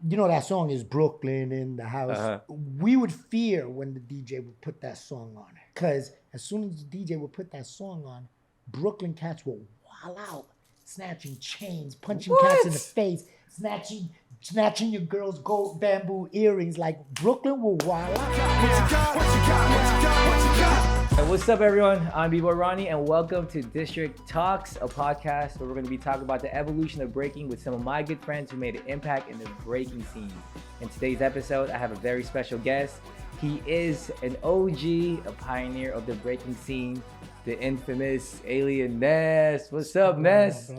you know that song is Brooklyn in the house. Uh-huh. We would fear when the DJ would put that song on. Because as soon as the DJ would put that song on, Brooklyn cats will wild out, snatching chains, punching cats in the face, snatching your girl's gold bamboo earrings. Like Brooklyn will wild out. Hey, what's up, everyone? I'm B-Boy Ronnie, and welcome to District Talks, a podcast where we're going to be talking about the evolution of breaking with some of my good friends who made an impact in the breaking scene. In today's episode, I have a very special guest. He is an OG, a pioneer of the breaking scene, the infamous Alien Ness. What's up, Ness?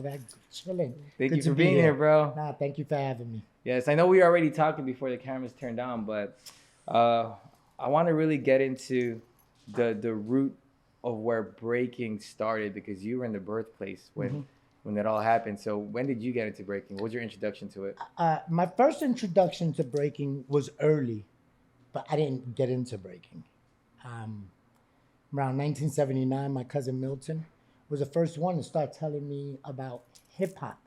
Chilling. Thank you for being here, bro. Nah, thank you for having me. Yes, I know we were already talking before the cameras turned on, but I want to really get into the root of where breaking started, because you were in the birthplace when that all happened. So when did you get into breaking? What was your introduction to it? My first introduction to breaking was early, but I didn't get into breaking. Around 1979, my cousin Milton was the first one to start telling me about hip hop,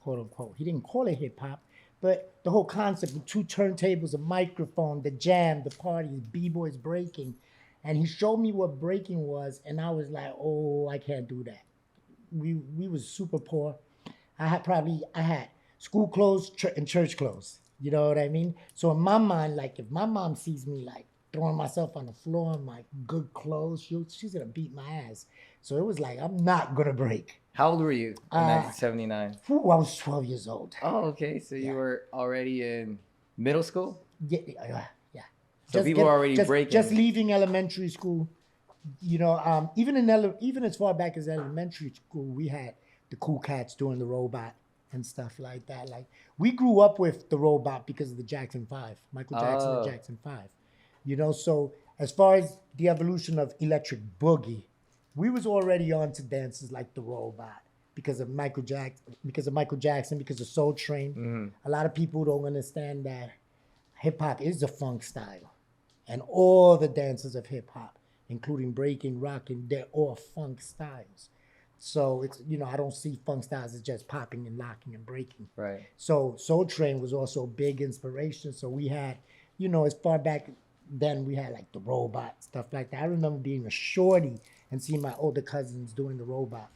quote unquote. He didn't call it hip hop, but the whole concept of two turntables, a microphone, the jam, the parties, b-boys breaking. And he showed me what breaking was, and I was like, oh, I can't do that. We was super poor. I had school clothes and church clothes. You know what I mean? So in my mind, like if my mom sees me like throwing myself on the floor in my good clothes, she's gonna beat my ass. So it was like, I'm not gonna break. How old were you in 1979? I was 12 years old. Oh, okay. So you were already in middle school? Yeah. So people were already breaking. Just leaving elementary school, you know, even as far back as elementary school, we had the cool cats doing the robot and stuff like that. Like we grew up with the robot because of the Jackson 5, Michael Jackson and Jackson 5. You know, so as far as the evolution of electric boogie, we was already on to dances like the robot because of Michael Jackson, because of Soul Train. Mm-hmm. A lot of people don't understand that hip hop is a funk style. And all the dances of hip hop, including breaking, rocking, they're all funk styles. So it's, you know, I don't see funk styles as just popping and locking and breaking. Right. So Soul Train was also a big inspiration. So we had, you know, as far back then we had like the robot, stuff like that. I remember being a shorty and seeing my older cousins doing the robot.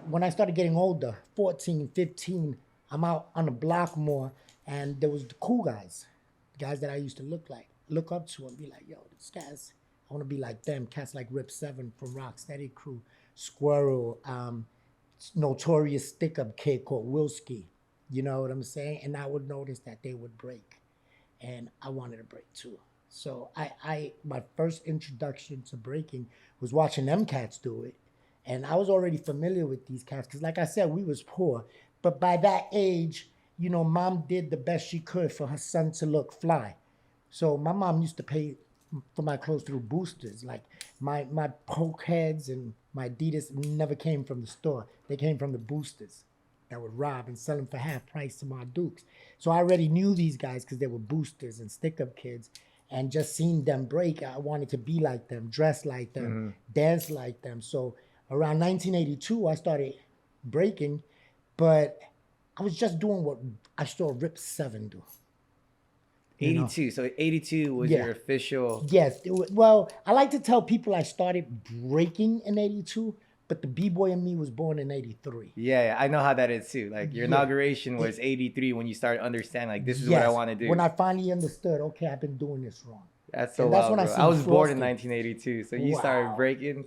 When I started getting older, 14, 15, I'm out on the block more, and there was the cool guys, the guys that I used to look up to and be like, yo, these guys, I want to be like them. Cats like Rip 7 from Rocksteady Crew, Squirrel, notorious stick-up kid called Wilski. You know what I'm saying? And I would notice that they would break, and I wanted to break too. So my first introduction to breaking was watching them cats do it. And I was already familiar with these cats because, like I said, we was poor. But by that age, you know, mom did the best she could for her son to look fly. So my mom used to pay for my clothes through boosters. Like my poke heads and my Adidas never came from the store. They came from the boosters that would rob and sell them for half price to my dukes. So I already knew these guys because they were boosters and stick-up kids. And just seeing them break, I wanted to be like them, dress like them, dance like them. So around 1982, I started breaking, but I was just doing what I saw Rip 7 do. 82. So 82 was your official. Yes. Well, I like to tell people I started breaking in 82, but the B-boy in me was born in 83. Yeah, I know how that is too. Like your inauguration was 83 when you started understanding like this is what I want to do. When I finally understood, okay, I've been doing this wrong. That's so wild, bro. I was born in 1982, so you started breaking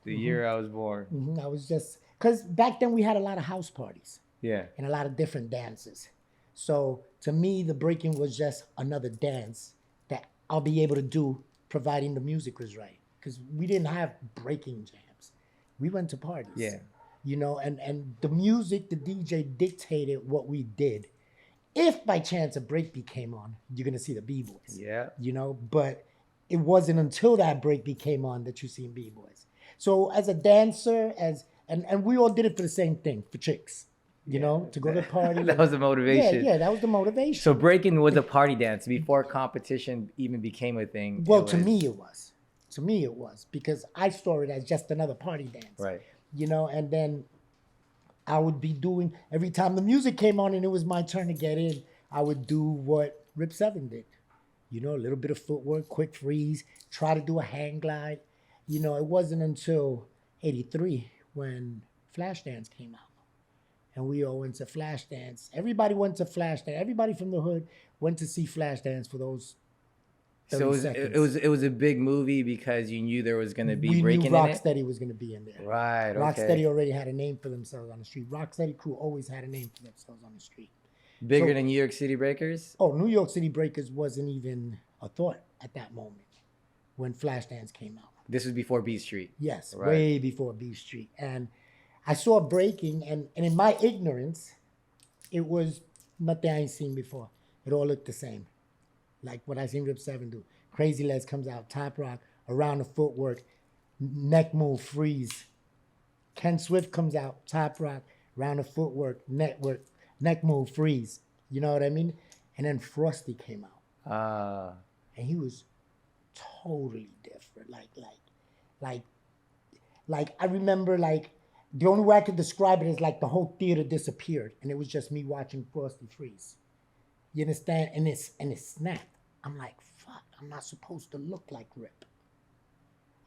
the year I was born. I was just, because back then we had a lot of house parties. Yeah. And a lot of different dances. So to me, the breaking was just another dance that I'll be able to do providing the music was right. Because we didn't have breaking jams. We went to parties. Yeah. You know, and the music, the DJ dictated what we did. If by chance a breakbeat came on, you're going to see the B-boys. Yeah. You know, but it wasn't until that breakbeat came on that you seen B-boys. So as a dancer, and we all did it for the same thing, for chicks. You know, to go to the party. That was the motivation. Yeah, that was the motivation. So breaking was a party dance before competition even became a thing. Well, to me it was. To me it was. Because I saw it as just another party dance. Right. You know, and then I would be doing, every time the music came on and it was my turn to get in, I would do what Rip 7 did. You know, a little bit of footwork, quick freeze, try to do a hang glide. You know, it wasn't until 83 when Flashdance came out. And we all went to Flashdance. Everybody went to Flashdance. Everybody from the hood went to see Flashdance for those 30 So seconds. it was a big movie because you knew there was going to be We breaking knew in it? Rocksteady was going to be in there. Right, okay. Rocksteady already had a name for themselves on the street. Rocksteady crew always had a name for themselves on the street. Bigger So- than New York City Breakers? Oh, New York City Breakers wasn't even a thought at that moment when Flashdance came out. This was before Beat Street. Yes, Right. way before B Street. And I saw breaking, and in my ignorance, it was nothing I ain't seen before. It all looked the same. Like what I seen Rip 7 do. Crazy Legs comes out, top rock, around the footwork, neck move, freeze. Ken Swift comes out, top rock, around the footwork, neck move, freeze. You know what I mean? And then Frosty came out. And he was totally different. Like I remember, like, the only way I could describe it is like the whole theater disappeared and it was just me watching Frosty freeze. You understand? And it snapped. I'm like, fuck, I'm not supposed to look like Rip.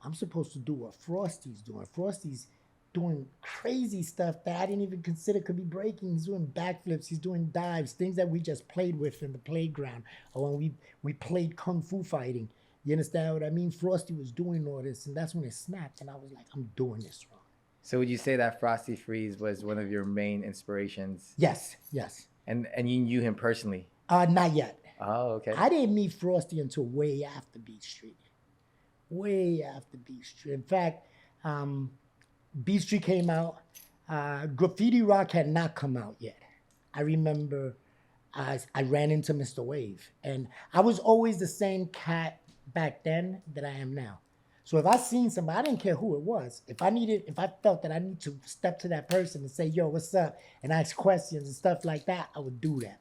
I'm supposed to do what Frosty's doing. Frosty's doing crazy stuff that I didn't even consider could be breaking. He's doing backflips, he's doing dives, things that we just played with in the playground or when we played kung fu fighting. You understand what I mean? Frosty was doing all this, and that's when it snapped, and I was like, I'm doing this wrong. So would you say that Frosty Freeze was one of your main inspirations? Yes. And you knew him personally? Not yet. Oh, okay. I didn't meet Frosty until way after Beat Street. Way after Beat Street. In fact, Beat Street came out. Graffiti Rock had not come out yet. I remember I ran into Mr. Wave, and I was always the same cat back then that I am now. So if I seen somebody, I didn't care who it was. If I felt that I need to step to that person and say, yo, what's up? And ask questions and stuff like that, I would do that.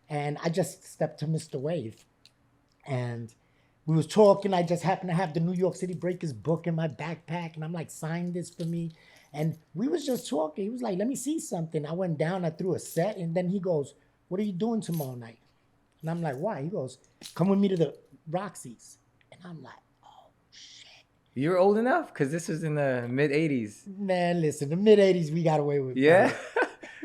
And I just stepped to Mr. Wave. And we was talking. I just happened to have the New York City Breakers book in my backpack. And I'm like, sign this for me. And we was just talking. He was like, let me see something. I went down, I threw a set. And then he goes, what are you doing tomorrow night? And I'm like, why? He goes, come with me to the Roxy's. And I'm like, oh, shit. You were old enough? Because this was in the mid-'80s. Man, listen, the mid-'80s, we got away with Yeah? murder.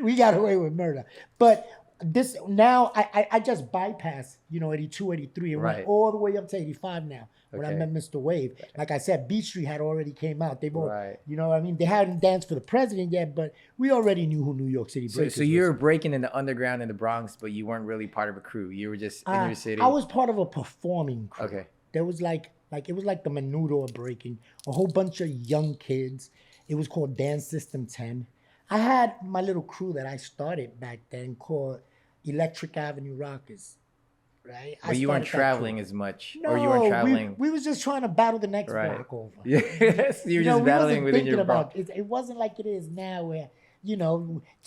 We got away with murder. But this, now, I just bypassed, 82, 83. It Right. went all the way up to 85 now when I Okay. met Mr. Wave. Like I said, Beat Street had already came out. They both, Right. you know what I mean? They hadn't danced for the president yet, but we already knew who New York City Breakers So you was. were breaking in the underground in the Bronx, but you weren't really part of a crew. You were just in your city. I was part of a performing crew. Okay. There was like it was like the Menudo of breaking, a whole bunch of young kids. It was called Dance System 10. I had my little crew that I started back then called Electric Avenue Rockers, right? But you weren't started that traveling crew. as much, No, or you weren't traveling. We was just trying to battle the next Right. block over. Yes, you were know, just we battling wasn't within thinking your about Bronx. it wasn't like it is now where,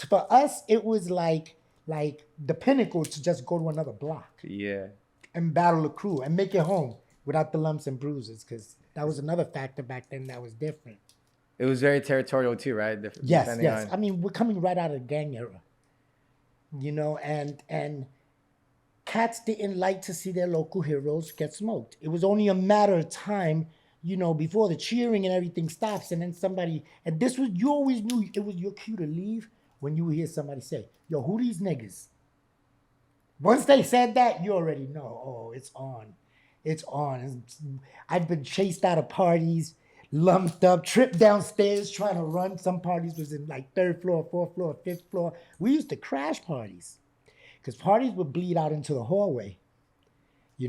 for us, it was like the pinnacle to just go to another block Yeah. and battle the crew and make it home without the lumps and bruises, because that was another factor back then that was different. It was very territorial too, right? Yes. Depending on- I mean, we're coming right out of the gang era, and cats didn't like to see their local heroes get smoked. It was only a matter of time, before the cheering and everything stops, and then you always knew it was your cue to leave when you would hear somebody say, yo, who these niggas? Once they said that, you already know, oh, it's on. It's on. I've been chased out of parties, lumped up, tripped downstairs trying to run. Some parties was in like 3rd floor, 4th floor, 5th floor. We used to crash parties because parties would bleed out into the hallway. You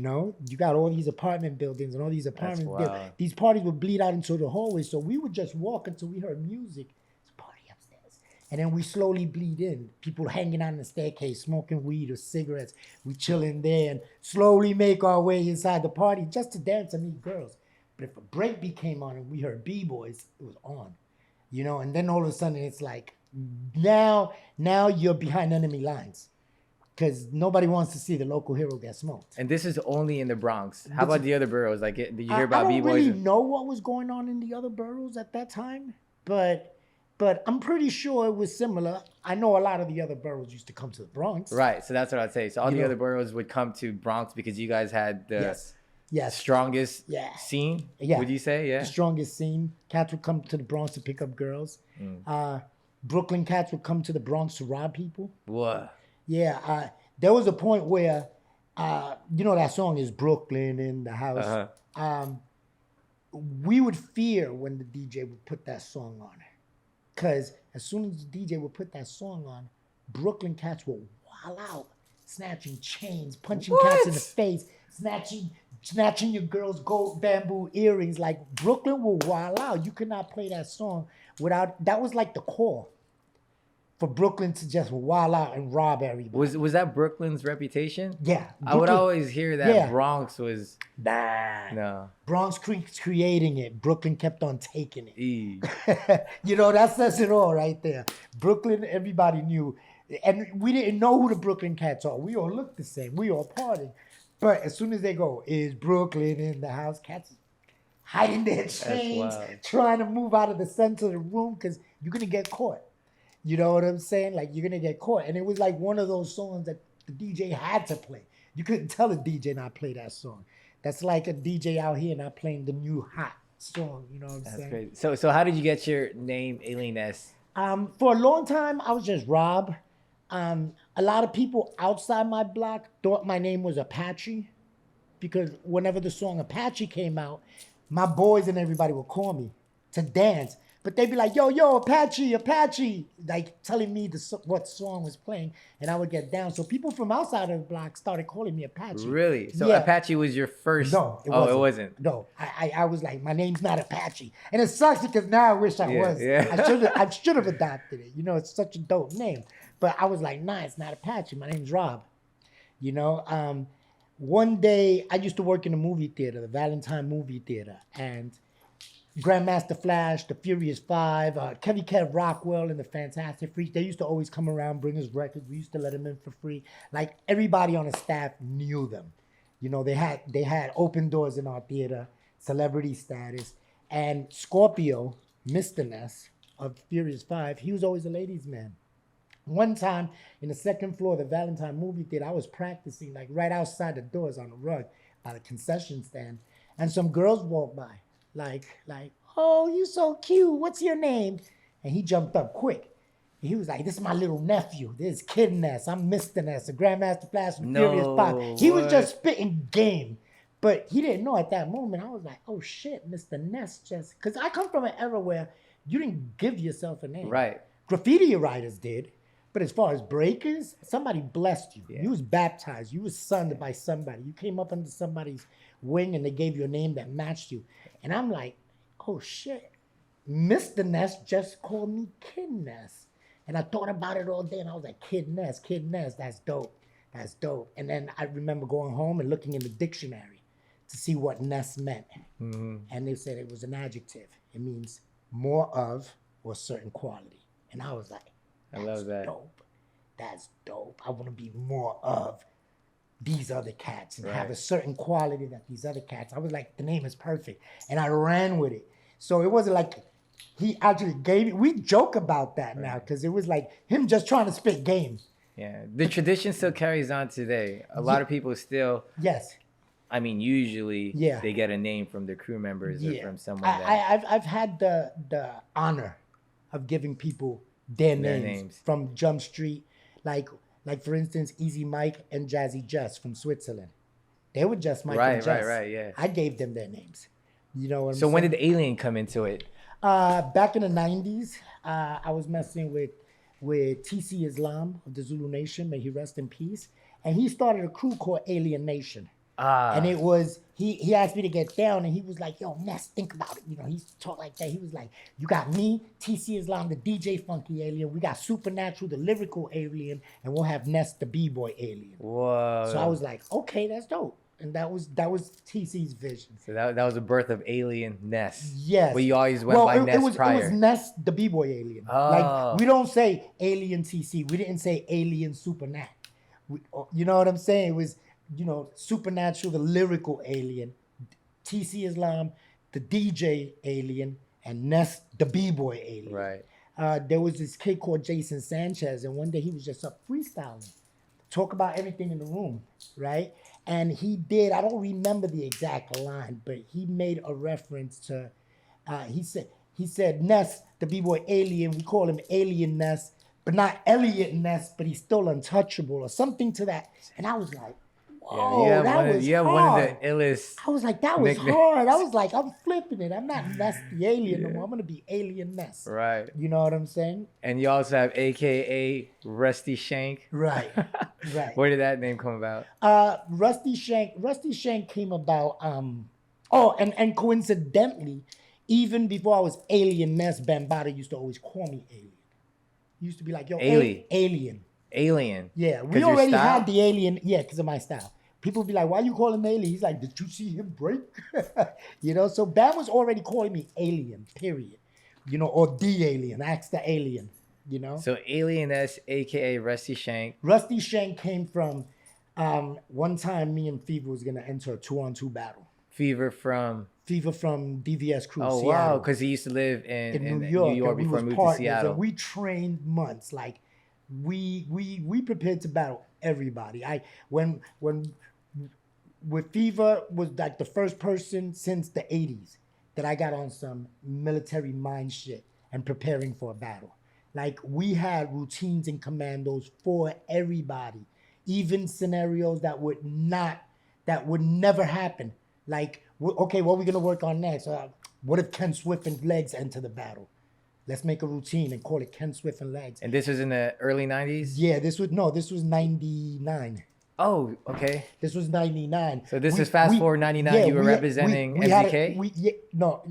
got all these apartment buildings and all these apartment buildings. wild. These parties would bleed out into the hallway. So we would just walk until we heard music. It's a party upstairs. And then we slowly bleed in. People hanging on the staircase, smoking weed or cigarettes. We chilling there and slowly make our way inside the party just to dance and meet girls. But if a breakbeat came on and we heard B-boys, it was on. And then all of a sudden it's like, now you're behind enemy lines. Because nobody wants to see the local hero get smoked. And this is only in the Bronx. How about the other boroughs? Did you hear I about don't B-boys? really know what was going on in the other boroughs at that time, but but I'm pretty sure it was similar. I know a lot of the other boroughs used to come to the Bronx. Right. So that's what I'd say. So all You the know- other boroughs would come to Bronx because you guys had the Yes. strongest Yeah. scene. Yeah. Would you say? Yeah. The strongest scene. Cats would come to the Bronx to pick up girls. Brooklyn cats would come to the Bronx to rob people. What? Yeah. There was a point where, you know, that song is Brooklyn in the house. We would fear when the DJ would put that song on. Because as soon as the DJ would put that song on, Brooklyn cats would wild out, snatching chains, punching cats in the face, snatching your girl's gold bamboo earrings. Like, Brooklyn will wild out. You could not play that song without, that was like the core for Brooklyn to just wild out and rob everybody. Was that Brooklyn's reputation? Yeah. I would Brooklyn- always hear that Yeah. Bronx was Nah. no. Bronx creating it. Brooklyn kept on taking it. E. You know, that says it all right there. Brooklyn, everybody knew. And we didn't know who the Brooklyn cats are. We all look the same. We all party. But as soon as they go, is Brooklyn in the house? Cats hiding their chains, wild. trying to move out of the center of the room because you're going to get caught. You know what I'm saying? Like, you're going to get caught. And it was like one of those songs that the DJ had to play. You couldn't tell a DJ not play that song. That's like a DJ out here not playing the new hot song. You know what I'm That's saying? crazy. So how did you get your name, Alien Ness? For a long time, I was just Rob. A lot of people outside my block thought my name was Apache because whenever the song Apache came out, my boys and everybody would call me to dance. But they'd be like, yo, Apache, Apache, like telling me what song was playing, and I would get down. So people from outside of the block started calling me Apache. Really? So Yeah. Apache was your first? No, it Oh, wasn't. it wasn't. No, I was like, my name's not Apache, and it sucks because now I wish I was. Yeah. I should have adopted it. You know, it's such a dope name. But I was like, nah, it's not Apache. My name's Rob. You know, one day I used to work in the movie theater, the Valentine movie theater, and Grandmaster Flash, the Furious Five, Kevin Kev Rockwell, and the Fantastic Freaks. They used to always come around, bring us records. We used to let them in for free. Like, everybody on the staff knew them. You know, they had open doors in our theater, celebrity status. And Scorpio, Mr. Ness of Furious Five, he was always a ladies' man. One time in the second floor of the Valentine movie theater, I was practicing like right outside the doors on the rug by the concession stand, and some girls walked by, like, oh, you so cute. What's your name? And he jumped up quick. And he was like, this is my little nephew. This is Kid Ness. I'm Mr. Ness, the Grandmaster Flash from Furious Five. He was just spitting game. But he didn't know at that moment. I was like, oh shit, Mr. Ness just, because I come from an era where you didn't give yourself a name. Right. Graffiti writers did. But as far as breakers, somebody blessed you. Yeah. You was baptized. You was sunned by somebody. You came up under somebody's wing and they gave you a name that matched you. And I'm like, oh shit, Mr. Ness just called me Kid Ness. And I thought about it all day and I was like, Kid Ness, that's dope. That's dope. And then I remember going home and looking in the dictionary to see what Ness meant. Mm-hmm. And they said it was an adjective. It means more of or certain quality. And I was like, I love that. Dope. That's dope. I want to be more of these other cats and have a certain quality that these other cats. I was like, the name is perfect. And I ran with it. So it wasn't like he actually gave it. We joke about that now because it was like him just trying to spit game. Yeah. The tradition still carries on today. A lot of people still, Yes. I mean, usually Yeah. they get a name from their crew members or Yeah. from someone that. I've had the honor of giving people their names from Jump Street, like for instance, Easy Mike and Jazzy Just from Switzerland. They were just Mike and Just. Right, yeah. I gave them their names. You know what I'm So saying? when did Alien come into it? Back in the 90s, I was messing with TC Islam of the Zulu Nation, may he rest in peace, and he started a crew called Alien Nation. And it was, he asked me to get down and he was like, yo, Ness, think about it. You know, he talked like that. He was like, you got me, TC Islam, the DJ Funky Alien. We got Supernatural, the lyrical alien, and we'll have Ness, the B-boy alien. Whoa. So I was like, okay, that's dope. And that was TC's vision. So that was the birth of Alien Ness. Yes. But you always went by Ness prior. It was Ness, the B-boy alien. Oh. Like, we don't say Alien TC. We didn't say Alien Supernat. You know what I'm saying? It was, you know, Supernatural, the lyrical alien, TC Islam, the DJ alien, and Ness, the B-boy alien. Right. there was this kid called Jason Sanchez, and one day he was just up freestyling, talk about everything in the room, right? And he did, I don't remember the exact line, but he made a reference to, he said, Ness, the B-boy Alien, we call him Alien Ness, but not Elliot Ness, but he's still untouchable or something to that. And I was like, whoa, you have one of hard. the illest. I was like, that was nicknames. hard. I was like, I'm flipping it. I'm not Ness the Alien no more. I'm going to be Alien Ness. Right. You know what I'm saying? And you also have AKA Rusty Shank. Right. Right. Where did that name come about? Rusty Shank came about, and coincidentally, even before I was Alien Ness, Bambaataa used to always call me Alien. He used to be like, yo, Alien. Alien. Yeah, we already had the Alien, because of my style. People be like, why you call him Alien? He's like, did you see him break? So Bam was already calling me Alien, period. Or the Alien, ask the Alien, So Alien Ness, AKA Rusty Shank. Rusty Shank came from, one time me and Fever was going to enter a 2-on-2 battle. Fever from DVS Crew, Oh, Seattle. wow, because he used to live in New York before he moved to Seattle. And we trained months. Like, we prepared to battle everybody. When with Fever was like the first person since the 80s that I got on some military mind shit and preparing for a battle. Like, we had routines and commandos for everybody, even scenarios that would never happen. Like, okay, what are we gonna work on next? What if Ken Swift and Legs enter the battle? Let's make a routine and call it Ken Swift and Legs. And this was in the early 90s? Yeah, this was 99. Oh, okay. This was 99. So this is fast forward 99. Yeah, you were representing MZK? No,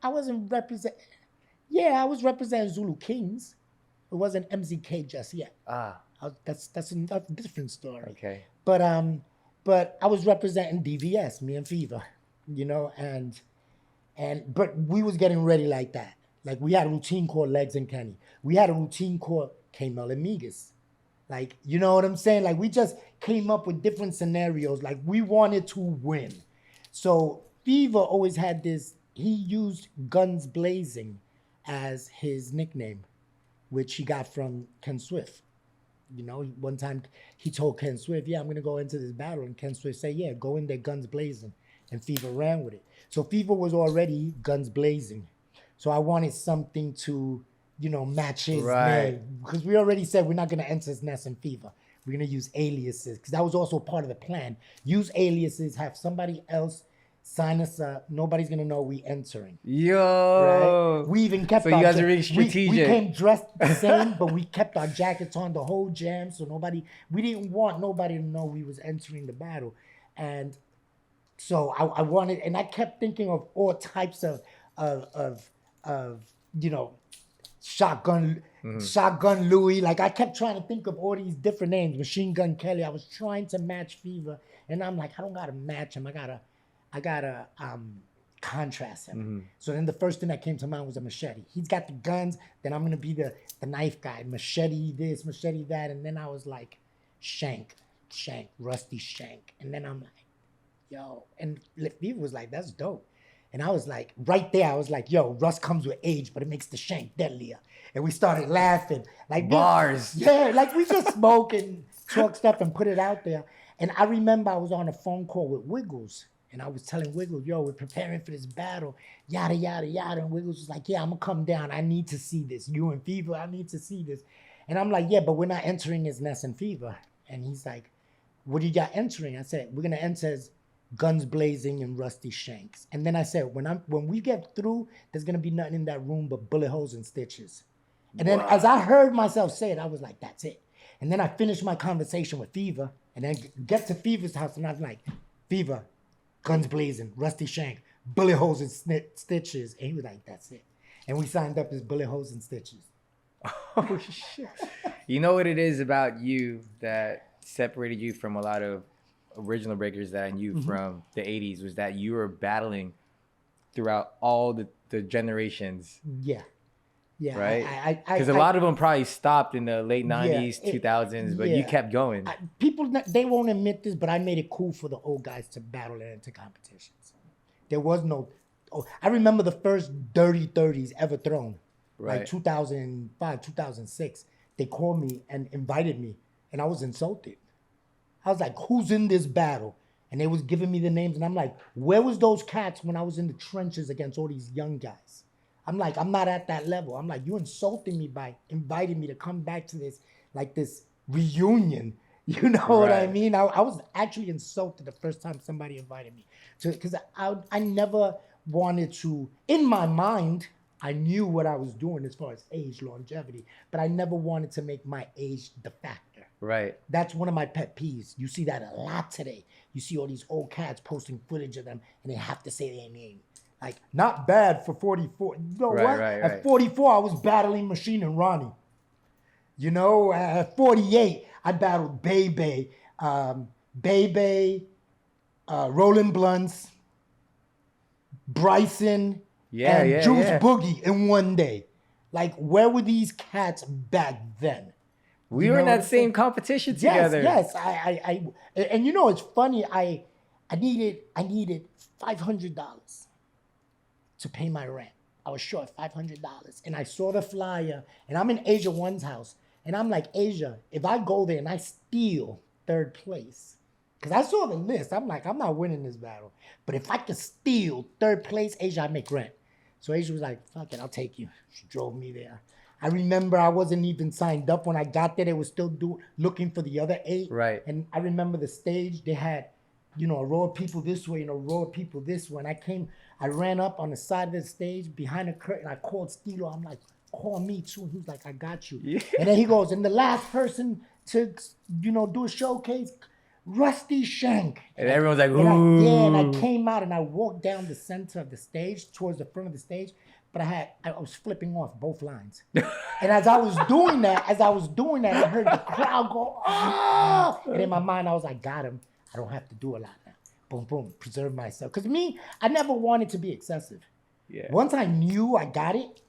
I wasn't representing. Yeah, I was representing Zulu Kings. It wasn't MZK just yet. That's a different story. Okay. But I was representing DVS, me and Fever, but we was getting ready like that. Like, we had a routine called Legs and Kenny. We had a routine called K-Mel and Migas. Like, you know what I'm saying? Like, we just came up with different scenarios. Like, we wanted to win. So Fever always had this, he used Guns Blazing as his nickname, which he got from Ken Swift. One time he told Ken Swift, yeah, I'm going to go into this battle. And Ken Swift said, yeah, go in there, guns blazing. And Fever ran with it. So Fever was already guns blazing. So I wanted something to, match his name. Because we already said we're not going to enter Ness and Fever. We're going to use aliases. Because that was also part of the plan. Use aliases, have somebody else sign us up. Nobody's going to know we entering. Yo. Right? We even kept So you guys are being strategic. We came dressed the same, but we kept our jackets on the whole jam. So we didn't want nobody to know we was entering the battle. And so I wanted, and I kept thinking of all types of Shotgun Louie. Like, I kept trying to think of all these different names. Machine Gun Kelly. I was trying to match Fever. And I'm like, I don't got to match him. I gotta contrast him. Mm-hmm. So then the first thing that came to mind was a machete. He's got the guns, then I'm gonna be the knife guy. Machete this, machete that, and then I was like, Shank, Rusty Shank. And then I'm like, yo, and Fever was like, that's dope. And I was like, right there, I was like, yo, Russ comes with age, but it makes the Shank deadlier. And we started laughing. Like, bars. Yeah, like we just smoke and talk stuff and put it out there. And I remember I was on a phone call with Wiggles. And I was telling Wiggles, yo, we're preparing for this battle, yada, yada, yada. And Wiggles was like, yeah, I'm going to come down. I need to see this. You and Fever, I need to see this. And I'm like, yeah, but we're not entering as Ness and Fever. And he's like, what do you got entering? I said, we're going to enter as Guns Blazing and Rusty Shanks. And then I said, when we get through, there's going to be nothing in that room but bullet holes and stitches. And then as I heard myself say it, I was like, that's it. And then I finished my conversation with Fever and then get to Fever's house and I was like, Fever, Guns Blazing, Rusty Shank, bullet holes and stitches. And he was like, that's it. And we signed up as bullet holes and stitches. Oh, shit. You know what it is about you that separated you from a lot of original breakers that I knew from the 80s was that you were battling throughout all the generations. Yeah. Yeah. Right? Because a lot of them probably stopped in the late 90s, 2000s, but you kept going. People, they won't admit this, but I made it cool for the old guys to battle and enter competitions. There was no... I remember the first Dirty 30s ever thrown. Right. like 2005, 2006. They called me and invited me, and I was insulted. I was like, who's in this battle? And they was giving me the names, and I'm like, where was those cats when I was in the trenches against all these young guys? I'm like, I'm not at that level. I'm like, you insulting me by inviting me to come back to this, like this reunion. You know what I Right. mean? I was actually insulted the first time somebody invited me to, because I never wanted to, in my mind, I knew what I was doing as far as age longevity, but I never wanted to make my age the factor. Right. That's one of my pet peeves. You see that a lot today. You see all these old cats posting footage of them, and they have to say their name. Like, not bad for 44. You know Right, what? right, At right. 44, I was battling Machine and Ronnie. You know, at 48, I battled Bebe, Roland Blunts, Bryson, Yeah, and yeah, Juice yeah. Boogie in one day. Like, where were these cats back then? We You were in know what that I'm same saying? competition together. Yes. And you know, it's funny. I needed $500 to pay my rent. I was short $500, and I saw the flyer, and I'm in Asia One's house, and I'm like, Asia, if I go there and I steal third place, because I saw the list, I'm like, I'm not winning this battle, but if I could steal third place, Asia, I make rent. So Asia was like, fuck it, I'll take you. She drove me there. I remember I wasn't even signed up when I got there. They were still looking for the other 8. Right. And I remember the stage, they had, you know, a row of people this way and a row of people this way. And I ran up on the side of the stage behind the curtain. I called Stilo. I'm like, call me too. And he was like, I got you. Yeah. And then he goes, and the last person to, you know, do a showcase, Rusty Shank. And everyone's like, And ooh. I came out and I walked down the center of the stage towards the front of the stage, but I was flipping off both lines. And as I was doing that, I heard the crowd go, oh! And in my mind, I was like, got him. I don't have to do a lot now. Boom, boom, preserve myself. Because me, I never wanted to be excessive. Yeah. Once I knew I got it,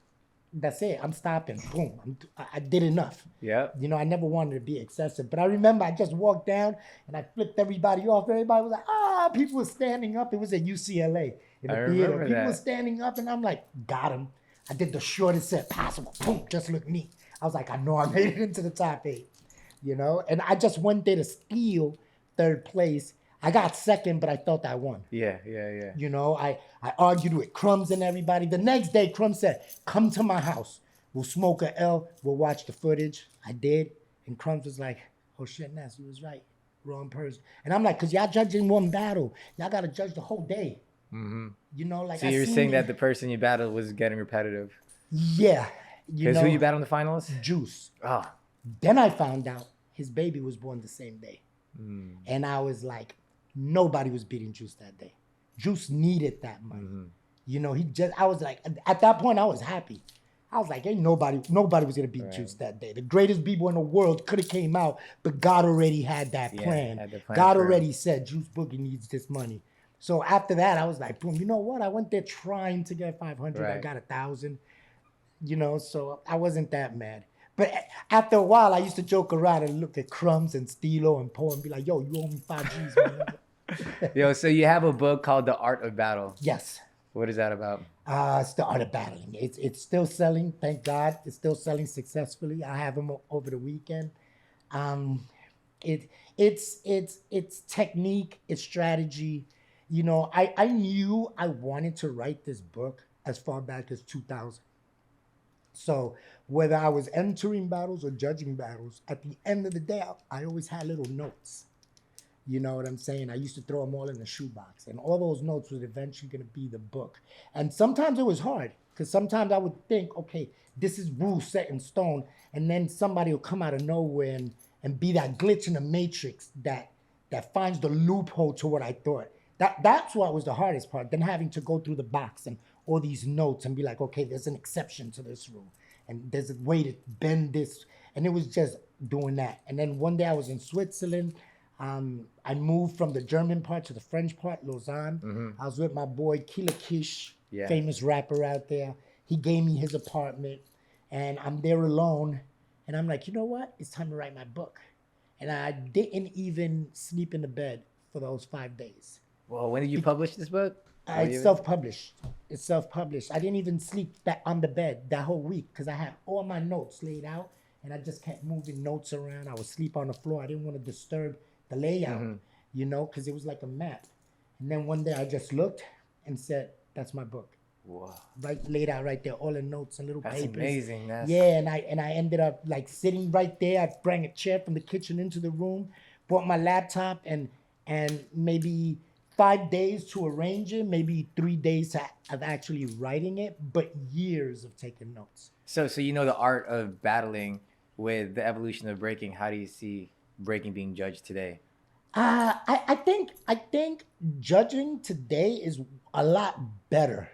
that's it. I'm stopping. Boom. I did enough. Yep. You know, I never wanted to be excessive. But I remember I just walked down and I flipped everybody off. Everybody was like, ah, people were standing up. It was at UCLA in the I theater. remember People were that. standing up and I'm like, got him. I did the shortest set possible. Boom, just look neat. I was like, I know I made it into the top 8. You know? And I just went there to steal third place. I got second, but I thought I won. Yeah. You know, I argued with Crumbs and everybody. The next day, Crumbs said, come to my house. We'll smoke a L. We'll watch the footage. I did. And Crumbs was like, oh shit, Ness, you was right. Wrong person. And I'm like, because y'all judging one battle. Y'all got to judge the whole day. Mm-hmm. You know, like So you're saying that the person you battled was getting repetitive. Yeah. Because who you battled in the finals? Juice. Oh. Then I found out his baby was born the same day. Mm. And I was like, nobody was beating Juice that day. Juice needed that money. Mm-hmm. You know, I was like, at that point, I was happy. I was like, ain't nobody was gonna beat Juice that day. The greatest b-boy in the world could have came out, but God already had that plan. Had the plan God for him. already said Juice Boogie needs this money. So after that, I was like, boom, you know what? I went there trying to get 500. I Right. got 1,000. You know, so I wasn't that mad. But after a while, I used to joke around and look at Crumbs and Stilo and Poe and be like, yo, you owe me 5 G's, man. Yo, so you have a book called The Art of Battle. Yes. What is that about? It's the art of battling. It's still selling. Thank God, it's still selling successfully. I have them over the weekend. It's technique. It's strategy. You know, I knew I wanted to write this book as far back as 2000. So whether I was entering battles or judging battles, at the end of the day, I always had little notes. You know what I'm saying? I used to throw them all in the shoebox. And all those notes was eventually going to be the book. And sometimes it was hard. Because sometimes I would think, okay, this is rules set in stone. And then somebody will come out of nowhere and be that glitch in the matrix that finds the loophole to what I thought. That's what was the hardest part. Then having to go through the box and all these notes and be like, okay, there's an exception to this rule. And there's a way to bend this. And it was just doing that. And then one day I was in Switzerland. I moved from the German part to the French part, Lausanne. Mm-hmm. I was with my boy Killer Kish, Yeah. famous rapper out there. He gave me his apartment, and I'm there alone. And I'm like, you know what? It's time to write my book. And I didn't even sleep in the bed for those 5 days. Well, when did you publish this book? It's self-published. It's self-published. I didn't even sleep on the bed that whole week because I had all my notes laid out and I just kept moving notes around. I would sleep on the floor. I didn't want to disturb the layout, because it was like a map. And then one day I just looked and said, "That's my book." Wow. Right, laid out right there, all the notes and little That's papers. amazing. Yeah, and I ended up like sitting right there. I brought a chair from the kitchen into the room, brought my laptop, and maybe 5 days to arrange it, maybe 3 days of actually writing it, but years of taking notes. So you know the art of battling with the evolution of breaking. How do you see breaking being judged today? I think judging today is a lot better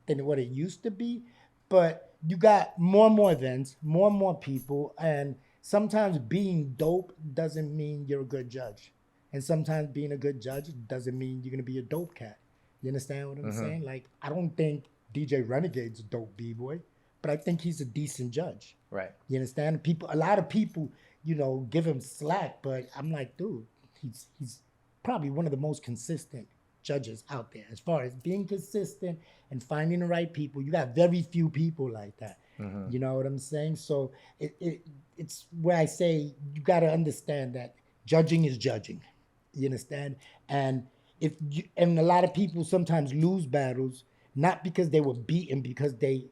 than what it used to be, but you got more and more events, more and more people, and sometimes being dope doesn't mean you're a good judge. And sometimes being a good judge doesn't mean you're gonna be a dope cat. You understand what I'm saying? Like, I don't think DJ Renegade's a dope B-boy, but I think he's a decent judge. Right. You understand? A lot of people, give him slack, but I'm like, dude, he's probably one of the most consistent judges out there as far as being consistent and finding the right people. You got very few people like that. You know what I'm saying? So it's where I say you got to understand that judging is judging. You understand? And and a lot of people sometimes lose battles not because they were beaten, because they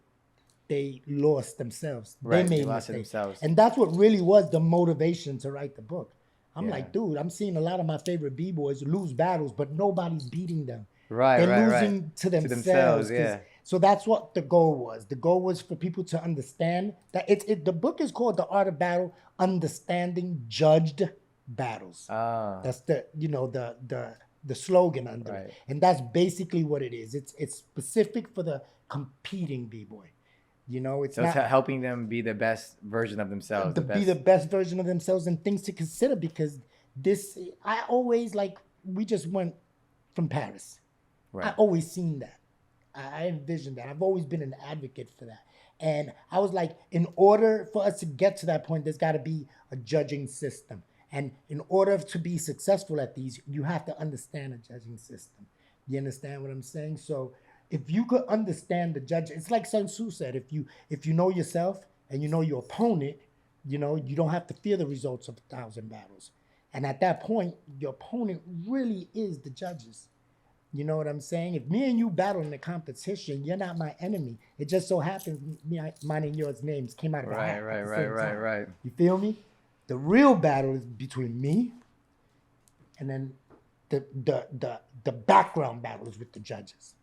lost themselves. Right. They made lost mistakes. themselves. And that's what really was the motivation to write the book. I'm Yeah. like, dude, I'm seeing a lot of my favorite B-boys lose battles, but nobody's beating them. Right. They're right. losing to themselves. themselves, yeah. So that's what the goal was. The goal was for people to understand that the book is called The Art of Battle, Understanding Judged Battles. That's the slogan under it. And that's basically what it is. It's specific for the competing B-boy. It's not helping them be the best version of themselves. be the best version of themselves, and things to consider, because I always, like, we just went from Paris. Right. I always seen that. I envisioned that. I've always been an advocate for that. And I was like, in order for us to get to that point, there's got to be a judging system. And in order to be successful at these, you have to understand a judging system. You understand what I'm saying? So if you could understand the judge, it's like Sun Tzu said, if you know yourself and you know your opponent, you don't have to fear the results of 1,000 battles. And at that point, your opponent really is the judges. You know what I'm saying? If me and you battle in a competition, you're not my enemy. It just so happens mine and yours names came out of a hat. Right. You feel me? The real battle is between me, and then the background battle is with the judges.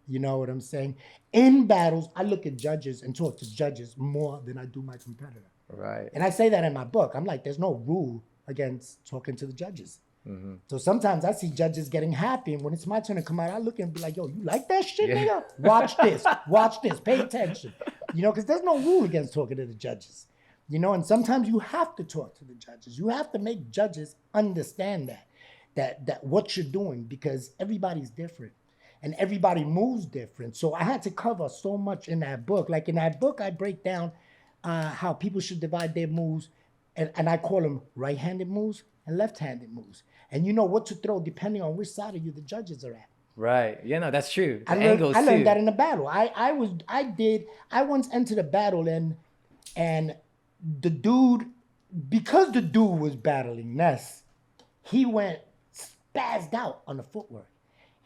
You know what I'm saying? In battles, I look at judges and talk to judges more than I do my competitor. Right. And I say that in my book. I'm like, there's no rule against talking to the judges. So sometimes I see judges getting happy, and when it's my turn to come out, I look and be like, yo, you like that shit, nigga? Watch this, pay attention. Because there's no rule against talking to the judges. And sometimes you have to talk to the judges. You have to make judges understand that what you're doing, because everybody's different and everybody moves different. So I had to cover so much in that book. Like in that book, I break down how people should divide their moves, and I call them right-handed moves and left-handed moves. And you know what to throw depending on which side of you the judges are at. Right. Yeah, no, that's true. I learned that in the battle. I once entered a battle and the dude, because the dude was battling Ness, he went spazzed out on the footwork.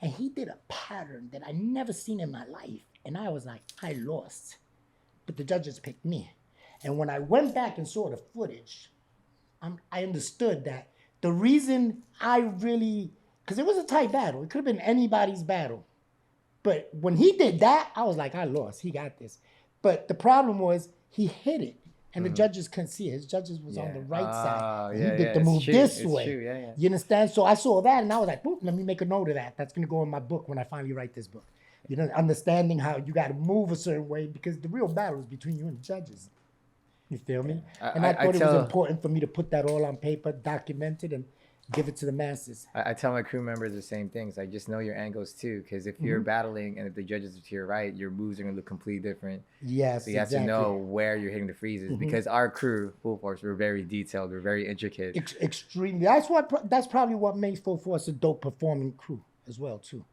And he did a pattern that I never seen in my life. And I was like, I lost. But the judges picked me. And when I went back and saw the footage, I understood that the reason because it was a tight battle. It could have been anybody's battle. But when he did that, I was like, I lost. He got this. But the problem was he hit it. And the judges couldn't see it. His judges was on the right side. He did the move this way. True. Yeah. You understand? So I saw that and I was like, boop, let me make a note of that. That's going to go in my book when I finally write this book. Understanding how you got to move a certain way, because the real battle is between you and the judges. You feel me? And I thought it was important for me to put that all on paper, document it, and give it to the masses. I tell my crew members the same things. I just know your angles too, because if you're battling and if the judges are to your right, your moves are going to look completely different. Yes, so you have to know where you're hitting the freezes, because our crew, Full Force, we're very detailed, we're very intricate. Extremely. That's probably what makes Full Force a dope performing crew as well too.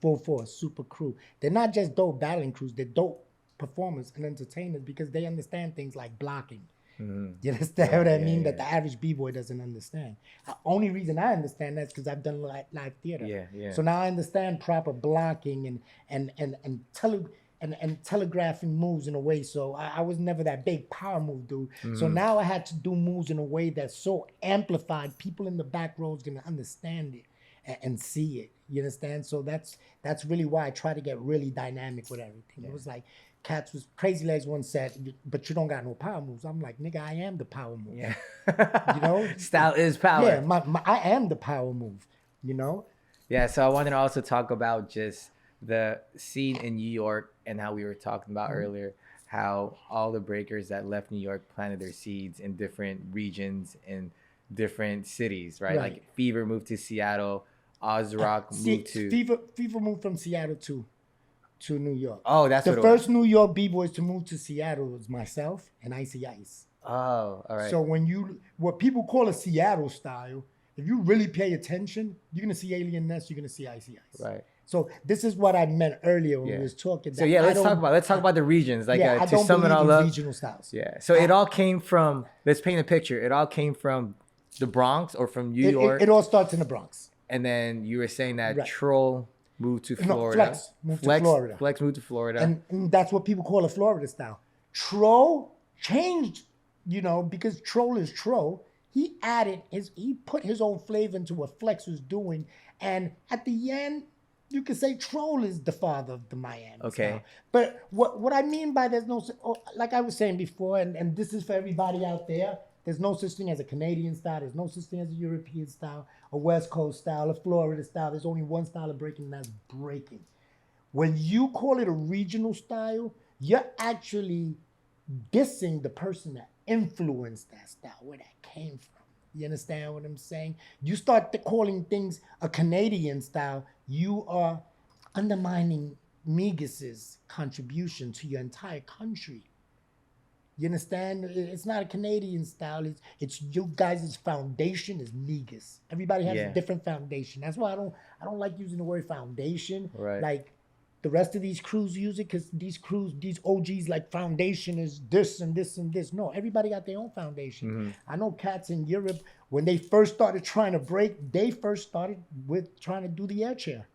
full force, super crew. They're not just dope battling crews, they're dope performers and entertainers because they understand things like blocking. You understand what I mean? That the average b-boy doesn't understand. The only reason I understand that is because I've done live theater. So now I understand proper blocking and telegraphing moves in a way. So I was never that big power move dude. So now I had to do moves in a way that's so amplified, people in the back row is gonna understand it and see it. You understand? So that's really why I try to get really dynamic with everything. It was like Katsu Crazy Legs once said, but you don't got no power moves. I'm like, nigga, I am the power move. Yeah. You know? Style is power. Yeah, I am the power move, you know? Yeah, so I wanted to also talk about just the scene in New York and how we were talking about earlier, how all the breakers that left New York planted their seeds in different regions and different cities, right? Like Fever moved to Seattle, Ozrock moved to... Fever moved from Seattle to New York. Oh, that's the first New York b-boys to move to Seattle was myself and Icy Ice. Oh, all right. So what people call a Seattle style, if you really pay attention, you're gonna see Alien Ness, you're gonna see Icy Ice. Right. So this is what I meant earlier when we was talking. So let's talk about the regions, like to sum it all up. Regional styles. Yeah. So it all came from. Let's paint a picture. It all came from the Bronx or from New York. It all starts in the Bronx. And then you were saying that Troll moved to Florida. Flex moved to Florida. Flex moved to Florida. And that's what people call a Florida style. Troll changed, because Troll is Troll. He put his own flavor into what Flex was doing. And at the end, you could say Troll is the father of the Miami style. But what I mean by like I was saying before, and this is for everybody out there, there's no such thing as a Canadian style. There's no such thing as a European style, a West Coast style, a Florida style. There's only one style of breaking, and that's breaking. When you call it a regional style, you're actually dissing the person that influenced that style, where that came from. You understand what I'm saying? You start calling things a Canadian style, you are undermining Migus's contribution to your entire country. You understand? It's not a Canadian style. It's you guys' foundation is Migus. Everybody has a different foundation. That's why I don't like using the word foundation. Right. Like the rest of these crews use it because these OGs like foundation is this and this and this. No, everybody got their own foundation. I know cats in Europe, when they first started trying to break, they first started with trying to do the air chair.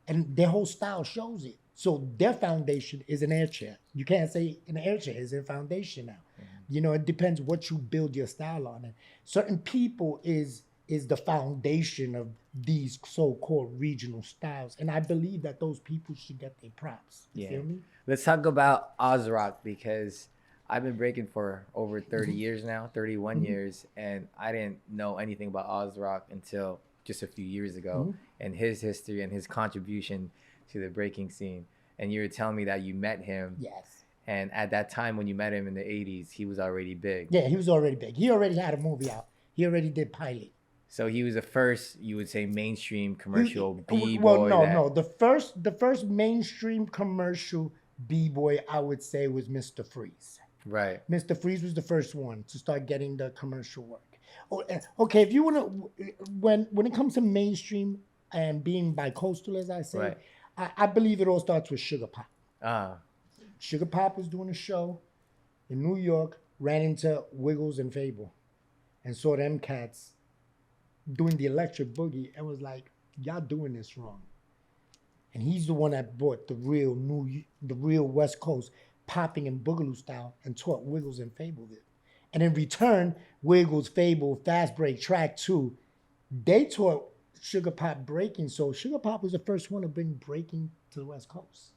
And their whole style shows it. So their foundation is an air chair. You can't say an air chair is their foundation now. It depends what you build your style on. And certain people is the foundation of these so-called regional styles. And I believe that those people should get their props. You feel me? Let's talk about Ozrock, because I've been breaking for over 30 years now, 31 years, and I didn't know anything about Ozrock until just a few years ago, and his history and his contribution to the breaking scene. And you were telling me that you met him. Yes. And at that time when you met him in the 80s, he was already big. Yeah, he was already big. He already had a movie out. He already did pilot. So he was the first, you would say, mainstream commercial b-boy. Well, no. The first mainstream commercial b-boy, I would say, was Mr. Freeze. Right. Mr. Freeze was the first one to start getting the commercial work. Okay, if you want to, when it comes to mainstream and being bi-coastal, as I say, I believe it all starts with Sugar Pop. Sugar Pop was doing a show in New York, ran into Wiggles and Fable, and saw them cats doing the electric boogie and was like, y'all doing this wrong. And he's the one that brought the real West Coast popping and boogaloo style and taught Wiggles and Fable it. And in return, Wiggles, Fable, Fast Break, Track 2, they taught Sugar Pop breaking. So Sugar Pop was the first one to bring breaking to the West Coast.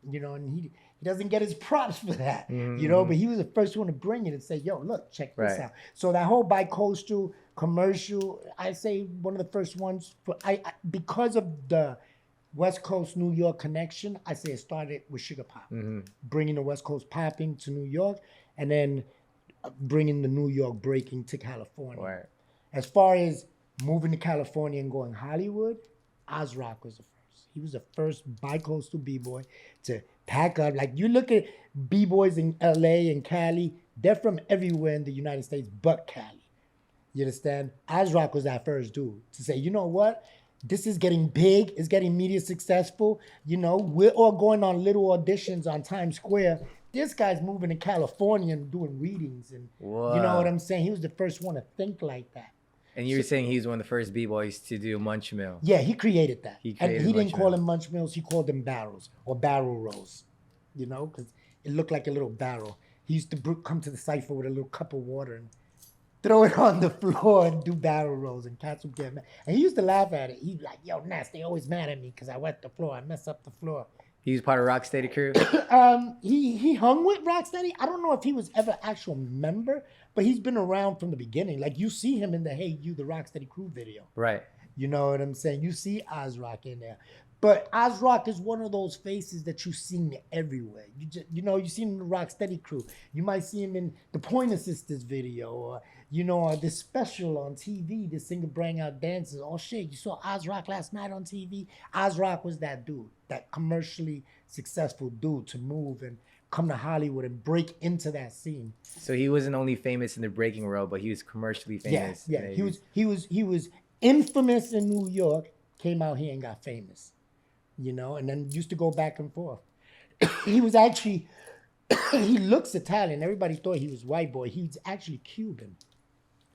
And he doesn't get his props for that, but he was the first one to bring it and say, yo, look, check this out. So that whole bi-coastal commercial, I say one of the first ones, because of the West Coast, New York connection, I say it started with Sugar Pop, bringing the West Coast popping to New York, and then bringing the New York breaking to California. Right. As far as moving to California and going Hollywood, Ozrock was the first. He was the first bi-coastal b-boy to pack up. Like, you look at b-boys in LA and Cali, they're from everywhere in the United States but Cali. You understand? Ozrock was that first dude to say, you know what? this is getting big, it's getting media successful. You know, we're all going on little auditions on Times Square. This guy's moving to California and doing readings, and you know what I'm saying? He was the first one to think like that. And you were saying he's one of the first b-boys to do Munch Mill. Yeah, he created that. He didn't call Mill. them Munch Mills, he called them barrels or barrel rolls, you know, because it looked like a little barrel. He used to come to the cypher with a little cup of water and throw it on the floor and do barrel rolls, and cats would get mad. And he used to laugh at it. He'd be like, yo, Ness, they always mad at me because I wet the floor. I mess up the floor. He was part of Rocksteady crew? He hung with Rocksteady. I don't know if he was ever actual member, but he's been around from the beginning. Like, you see him in the Hey You, the Rocksteady crew video. Right. You know what I'm saying? You see Ozrock in there. But Ozrock is one of those faces that you see everywhere. You see him in the Rocksteady crew. You might see him in the Pointer Sisters video, or this special on TV, the singer bring out dances. Oh shit, you saw Ozrock last night on TV? Ozrock was that dude, that commercially successful dude to move and come to Hollywood and break into that scene. So he wasn't only famous in the breaking world, but he was commercially famous. Yeah. He was infamous in New York, came out here and got famous. And then used to go back and forth. He was actually, he looks Italian. Everybody thought he was white boy. He's actually Cuban.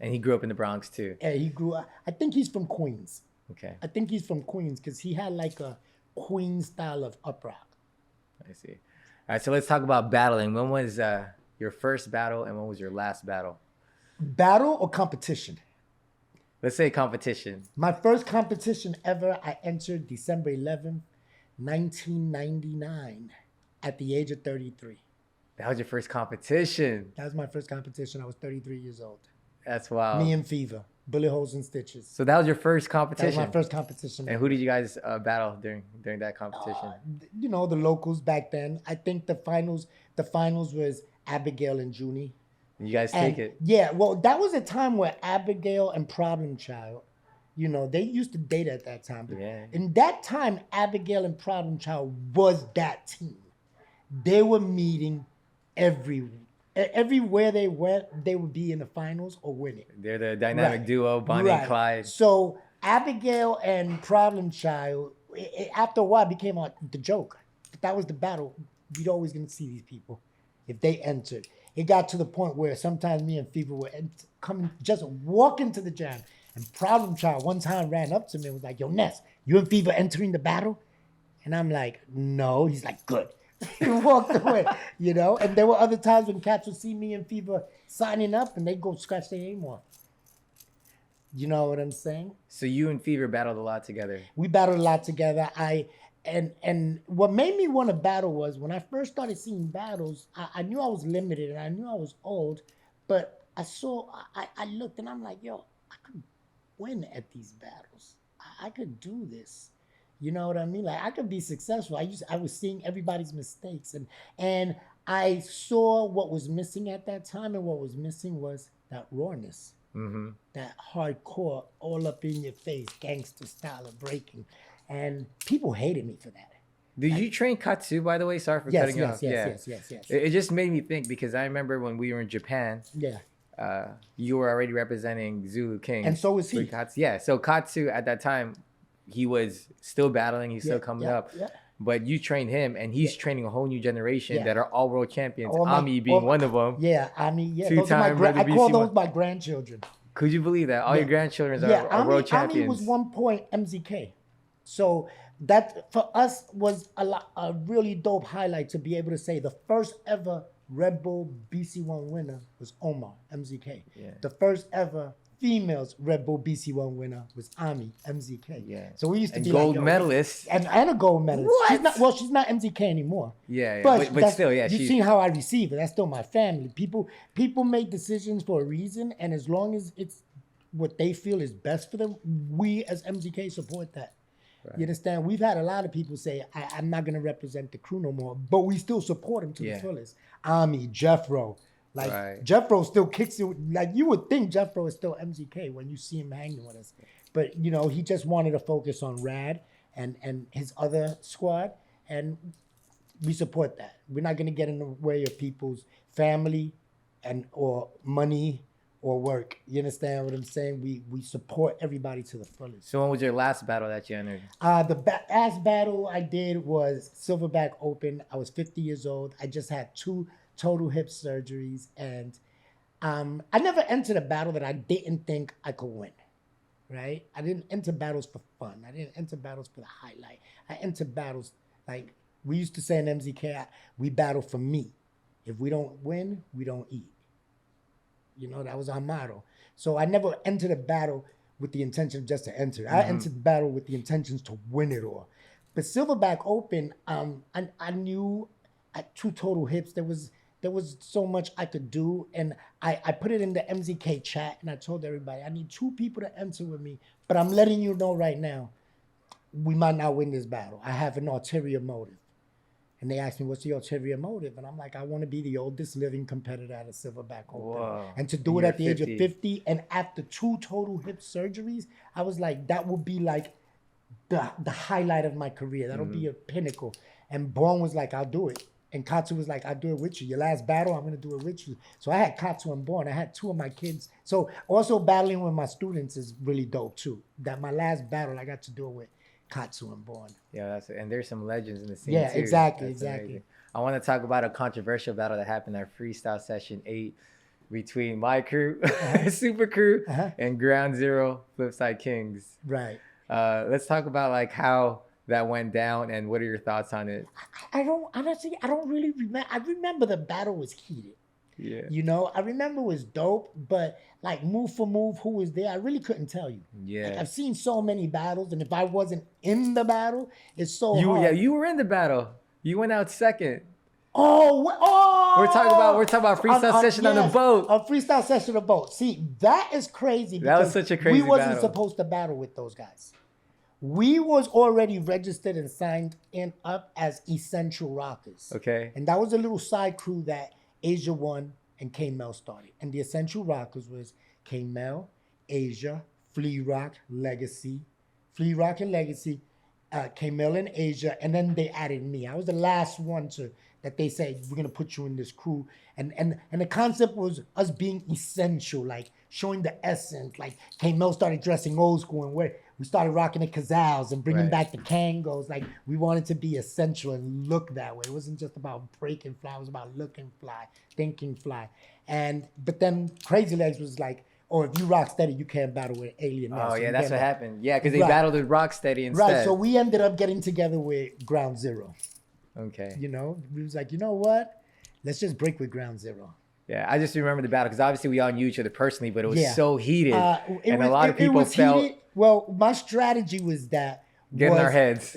And he grew up in the Bronx too. Yeah, he grew up, I think he's from Queens. Okay. I think he's from Queens because he had like a Queens style of up rock. I see. All right, so let's talk about battling. When was your first battle and when was your last battle? Battle or competition? Let's say competition. My first competition ever, I entered December 11th, 1999, at the age of 33. That was your first competition. That was my first competition. I was 33 years old. That's wild. Me and Fever, bullet holes and stitches. So that was your first competition? That was my first competition. And who did you guys battle during that competition? The locals back then. I think the finals was Abigail and Junie. You guys take it? Yeah, well, that was a time where Abigail and Problem Child, they used to date at that time. Yeah. In that time, Abigail and Problem Child was that team. They were meeting everywhere they went, they would be in the finals or winning. They're the dynamic duo, Bonnie and Clyde. So Abigail and Problem Child, after a while, became the joke. That was the battle. We'd always going to see these people if they entered. It got to the point where sometimes me and Fever would just walk into the jam. And Problem Child one time ran up to me and was like, yo, Ness, you and Fever entering the battle? And I'm like, no. He's like, good. He walked away, And there were other times when cats would see me and Fever signing up and they'd go scratch their name off. You know what I'm saying? So you and Fever battled a lot together. We battled a lot together. And what made me want to battle was when I first started seeing battles, I knew I was limited and I knew I was old, but I looked and I'm like, yo, I could win at these battles. I could do this. You know what I mean? Like, I could be successful. I was seeing everybody's mistakes and I saw what was missing at that time, and what was missing was that rawness, that hardcore, all up in your face, gangster style of breaking. And people hated me for that. Did you train Katsu, by the way? Sorry for cutting you off. Yes. It just made me think because I remember when we were in Japan. Yeah. You were already representing Zulu King. And so was he. So Katsu at that time, he was still battling. He's still coming up. Yeah. But you trained him, and he's training a whole new generation that are all world champions. Ami being one of them. Yeah, Ami. Yeah, Two-time I call those my grandchildren. Could you believe that? All your grandchildren are world champions. Ami was 1 point MZK. So that for us was a really dope highlight to be able to say the first ever Red Bull BC1 winner was Omar MZK. Yeah. The first ever females Red Bull BC1 winner was Ami MZK. Yeah. So we used to be gold medalist and a gold medalist. What? She's not MZK anymore. Yeah. But still, yeah. You've seen how I receive it. That's still my family. People make decisions for a reason, and as long as it's what they feel is best for them, we as MZK support that. Right. You understand? We've had a lot of people say, I'm not going to represent the crew no more, but we still support him to the fullest. Ami, Jeffro. Jeffro still kicks it. Like, you would think Jeffro is still MZK when you see him hanging with us. But, he just wanted to focus on Rad and his other squad, and we support that. We're not going to get in the way of people's family or money or work. You understand what I'm saying? We support everybody to the fullest. So when was your last battle that you entered? The last battle I did was Silverback Open. I was 50 years old. I just had 2 total hip surgeries, and I never entered a battle that I didn't think I could win. Right? I didn't enter battles for fun. I didn't enter battles for the highlight. I entered battles like we used to say in MZK. We battle for me. If we don't win, we don't eat. You know, that was our motto. So I never entered a battle with the intention just to enter. I entered the battle with the intentions to win it all. But Silverback Open, I knew at 2 total hips there was so much I could do, and I put it in the MZK chat, and I told everybody I need 2 people to enter with me. But I'm letting you know right now, we might not win this battle. I have an ulterior motive. And they asked me, what's the ulterior motive? And I'm like, I want to be the oldest living competitor at a Silverback Open. Whoa. And to do it at the age of 50, and after 2 total hip surgeries, I was like, that would be like the highlight of my career. That'll be a pinnacle. And Born was like, I'll do it. And Katsu was like, I'll do it with you. Your last battle, I'm going to do it with you. So I had Katsu and Born. I had 2 of my kids. So also battling with my students is really dope too. That my last battle, I got to do it with Katsu and Born. Yeah, and there's some legends in the scene. Yeah, too. exactly. Amazing. I want to talk about a controversial battle that happened at Freestyle Session 8 between my crew, Super Crew, and Ground Zero, Flipside Kings. Right. Let's talk about like how that went down and what are your thoughts on it? I don't really remember. I remember the battle was heated. Yeah. You know, I remember it was dope, but like move for move, who was there, I really couldn't tell you. Yeah. Like, I've seen so many battles, and if I wasn't in the battle, it's so hard. Yeah, you were in the battle. You went out second. Oh! We're talking about freestyle session on the boat. A freestyle session on the boat. See, that is crazy. That was such a crazy we wasn't battle. supposed to battle with those guys. We was already registered and signed up as Essential Rockers. Okay. And that was a little side crew that Asia One and K-Mel started. And the Essential Rockers was K-Mel, Asia, Flea Rock, Legacy, K-Mel and Asia, and then they added me. I was the last one that they said, we're gonna put you in this crew. And the concept was us being essential, like showing the essence. Like K-Mel started dressing old school, and we started rocking the Kazals and bringing back the Kangos. Like we wanted to be essential and look that way. It wasn't just about breaking fly, it was about looking fly, thinking fly. But then Crazy Legs was like, oh, if you rock steady, you can't battle with Alien Ness. Oh, yeah, that's what happened. Yeah, because they battled with Rocksteady instead. Right, so we ended up getting together with Ground Zero. Okay. You know, we was like, you know what? Let's just break with Ground Zero. Yeah, I just remember the battle because obviously we all knew each other personally, but it was so heated. A lot of people felt... Heated. Well, my strategy was that... Getting our heads.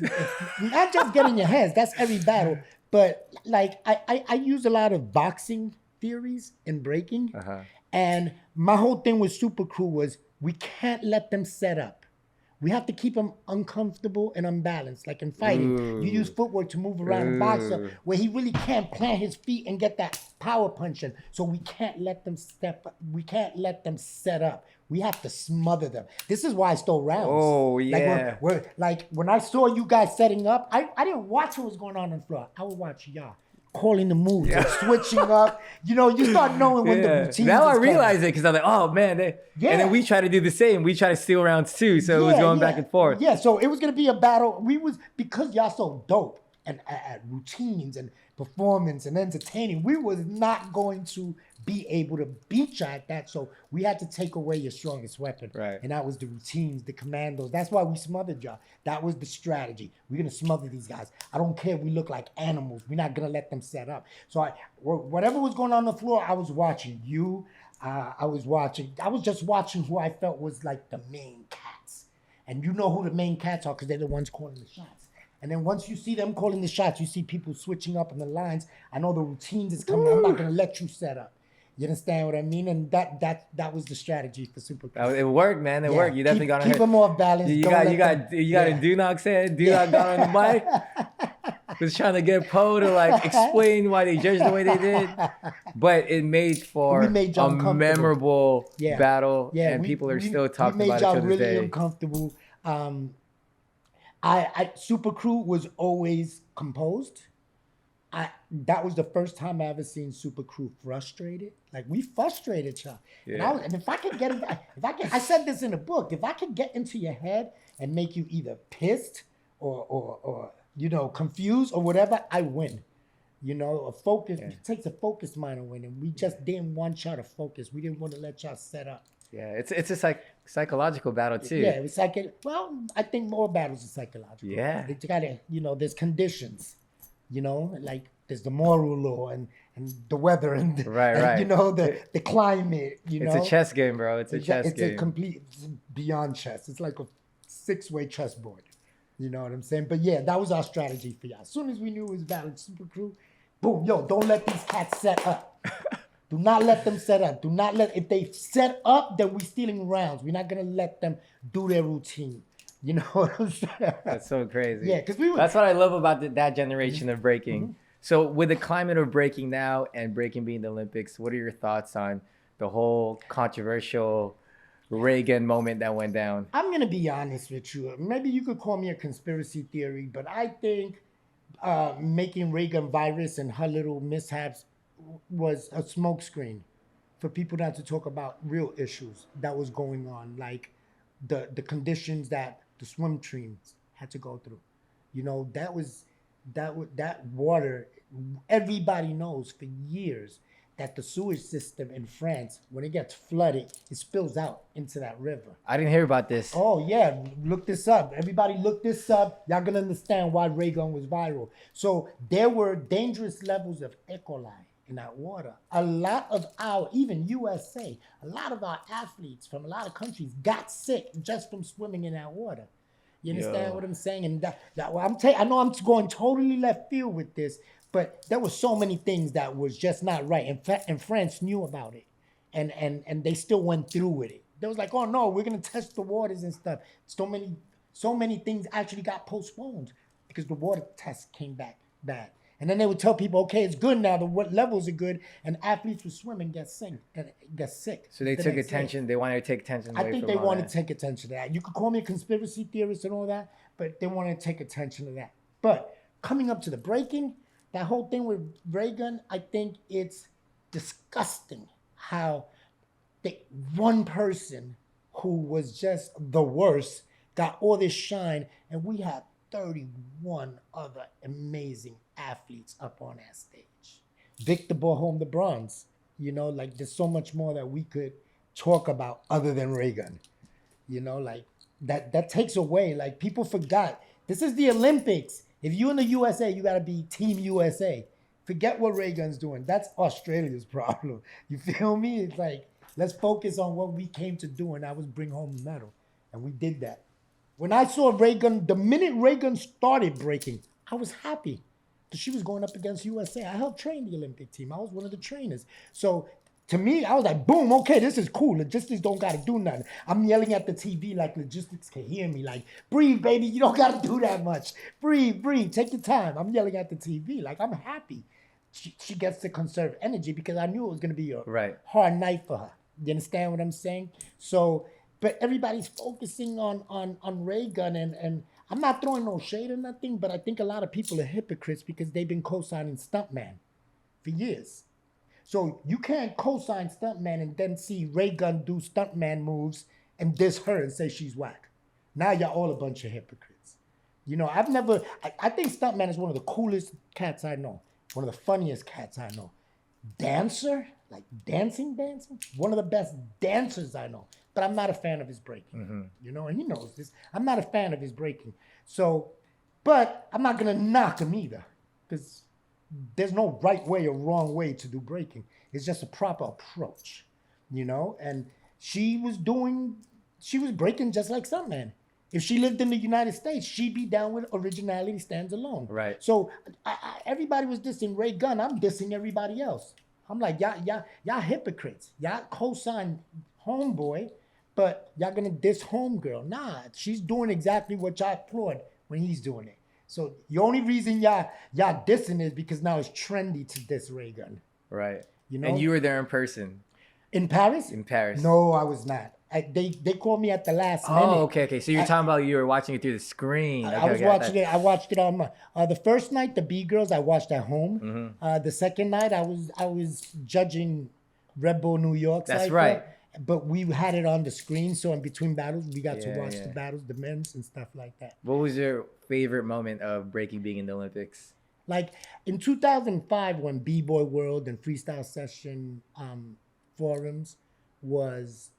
Not just getting your heads, that's every battle. But like, I use a lot of boxing theories in breaking. And my whole thing with Super Crew was we can't let them set up. We have to keep them uncomfortable and unbalanced. Like in fighting, you use footwork to move around a boxer where he really can't plant his feet and get that power punch in. So we can't let them step up. We can't let them set up. We have to smother them. This is why I stole rounds. Oh, yeah. Like when I saw you guys setting up, I didn't watch what was going on the floor. I would watch y'all calling the moves, like switching up. You know, you start knowing when the routine. Now I realize it because I'm like, oh man. And then we try to do the same. We try to steal rounds too. So it was going back and forth. Yeah, so it was gonna be a battle. Because y'all so dope and at routines and performance and entertaining, we was not going to be able to beat you at that. So we had to take away your strongest weapon. Right. And that was the routines, the commandos. That's why we smothered y'all. That was the strategy. We're going to smother these guys. I don't care if we look like animals. We're not going to let them set up. So whatever was going on the floor, I was watching you. I was just watching who I felt was like the main cats. And you know who the main cats are because they're the ones calling the shots. And then once you see them calling the shots, you see people switching up in the lines. I know the routines is coming. I'm not going to let you set up. You understand what I mean? And that was the strategy for Super Crew. It worked, man. It worked. You definitely got on keep them off balance. You got a Dunok's head. Dunok got on the mic. Was trying to get Poe to like explain why they judged the way they did. But it made for a memorable battle. Yeah, and people are still talking about it to this day. We made y'all really uncomfortable. Super Crew was always composed. that was the first time I ever seen Super Crew frustrated. Like, we frustrated y'all. Yeah. And if I could get, I said this in the book, if I could get into your head and make you either pissed or confused or whatever, I win. A focus, It takes a focused mind to win. And we just didn't want y'all to focus. We didn't want to let y'all set up. Yeah, it's a psychological battle too. Yeah, it's like I think more battles are psychological. Yeah. You gotta, there's conditions, like there's the moral law and the weather and right. The climate, It's a chess game, bro. It's a chess game. It's beyond chess. It's like a 6-way chessboard. You know what I'm saying? But yeah, that was our strategy for y'all. As soon as we knew it was battle Super Crew, boom, don't let these cats set up. Do not let them set up. If they set up, then we're stealing rounds. We're not going to let them do their routine. You know what I'm saying? That's so crazy. Yeah, because that's what I love about that generation of breaking. Mm-hmm. So with the climate of breaking now and breaking being the Olympics, what are your thoughts on the whole controversial Reagan moment that went down? I'm going to be honest with you. Maybe you could call me a conspiracy theory, but I think making Reagan virus and her little mishaps was a smokescreen for people not to talk about real issues that was going on, like the conditions that the swim teams had to go through. That water, everybody knows for years that the sewage system in France, when it gets flooded, it spills out into that river. I didn't hear about this. Oh, yeah. Look this up. Everybody look this up. Y'all going to understand why Reagan was viral. So there were dangerous levels of E. coli in that water. A lot of even USA, a lot of our athletes from a lot of countries got sick just from swimming in that water. You understand what I'm saying? And I know I'm going totally left field with this, but there were so many things that was just not right. In fact, and France knew about it, and they still went through with it. They was like, oh no, we're gonna test the waters and stuff. So many things actually got postponed because the water test came back bad. And then they would tell people, okay, it's good now. The levels are good, and athletes who swim and get sick. So they took attention. They wanted to take attention. I think they wanted to take attention to that. You could call me a conspiracy theorist and all that, but they wanted to take attention to that. But coming up to the breaking, that whole thing with Reagan, I think it's disgusting how one person who was just the worst got all this shine, and we had 31 other amazing athletes up on that stage. Victor brought home the bronze. There's so much more that we could talk about other than Reagan. That takes away, people forgot. This is the Olympics. If you're in the USA, you got to be Team USA. Forget what Reagan's doing. That's Australia's problem. You feel me? It's like, let's focus on what we came to do, and that was bring home the medal. And we did that. When I saw Reagan, the minute Reagan started breaking, I was happy because she was going up against USA. I helped train the Olympic team. I was one of the trainers. So to me, I was like, boom, okay, this is cool. Logistics don't got to do nothing. I'm yelling at the TV like logistics can hear me. Like, breathe, baby. You don't got to do that much. Breathe. Take your time. I'm yelling at the TV. Like, I'm happy. She gets to conserve energy because I knew it was going to be a hard night for her. You understand what I'm saying? So, but everybody's focusing on Reagan, and I'm not throwing no shade or nothing, but I think a lot of people are hypocrites because they've been co-signing Stuntman for years. So you can't co-sign Stuntman and then see Reagan do Stuntman moves and diss her and say she's whack. Now y'all all a bunch of hypocrites. I think Stuntman is one of the coolest cats I know. One of the funniest cats I know. Dancer, like dancing. One of the best dancers I know. But I'm not a fan of his breaking, and he knows this. I'm not a fan of his breaking. So, but I'm not going to knock him either because there's no right way or wrong way to do breaking. It's just a proper approach, and she was breaking just like Stuntman. If she lived in the United States, she'd be down with originality stands alone. Right. So everybody was dissing Reagan. I'm dissing everybody else. I'm like, y'all hypocrites. Y'all co-sign homeboy, but y'all gonna diss homegirl. Nah, she's doing exactly what y'all applaud when he's doing it. So the only reason y'all dissing is because now it's trendy to diss Reagan. Right. And you were there in person. In Paris? In Paris. No, I was not. They called me at the last minute. Oh, okay. So you're talking about you were watching it through the screen. I was watching it. I watched it on my. The first night, the B Girls, I watched at home. The second night, I was judging Red Bull New York. That's Cypher, right. But we had it on the screen, so in between battles, we got to watch the battles, the men's and stuff like that. What was your favorite moment of breaking being in the Olympics? Like in 2005, when B-Boy World and Freestyle Session forums was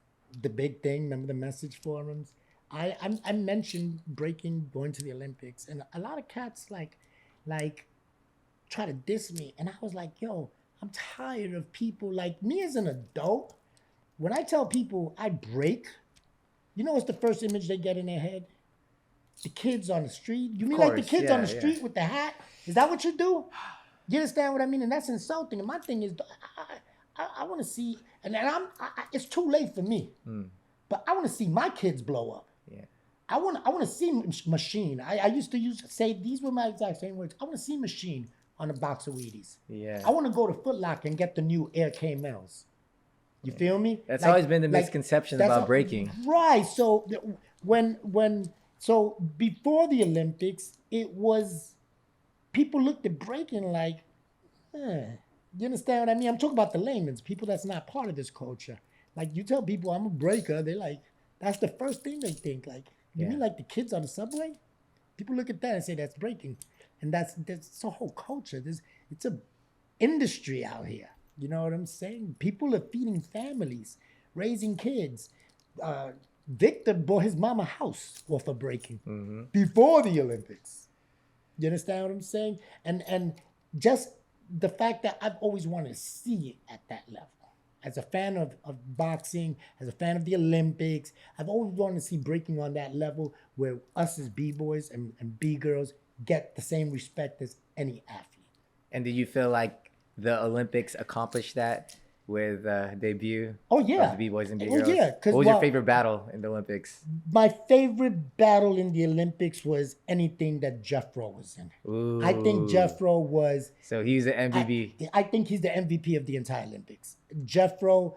the big thing. Remember the message forums? I mentioned breaking, going to the Olympics, and a lot of cats like try to diss me, and I was like, yo, I'm tired of people like me as an adult. When I tell people I break, you know what's the first image they get in their head? The kids on the street. You mean like the kids on the street with the hat? Is that what you do? You understand what I mean? And that's insulting. And my thing is, I want to see, and it's too late for me, but I want to see my kids blow up. Yeah. I want to see Machine. I used to say these were my exact same words. I want to see Machine on a box of Wheaties. Yeah. I want to go to Foot Locker and get the new Air K-Mel's. You feel me? That's always been the misconception about breaking. Right. So so before the Olympics, it was people looked at breaking like, you understand what I mean? I'm talking about the layman's, people that's not part of this culture. Like you tell people I'm a breaker, they like, that's the first thing they think. Like, you mean like the kids on the subway? People look at that and say that's breaking. And that's a whole culture. It's a industry out here. You know what I'm saying? People are feeding families, raising kids. Victor bought his mama a house off of breaking before the Olympics. You understand what I'm saying? And just the fact that I've always wanted to see it at that level. As a fan of boxing, as a fan of the Olympics, I've always wanted to see breaking on that level where us as B-boys and B-girls get the same respect as any athlete. And did you feel like the Olympics accomplished that with debut of the B-boys and B-girls? Oh, yeah. What was your favorite battle in the Olympics? My favorite battle in the Olympics was anything that Jeffro was in. Ooh. I think Jeffro was... So he's the MVP. I think he's the MVP of the entire Olympics. Jeffro's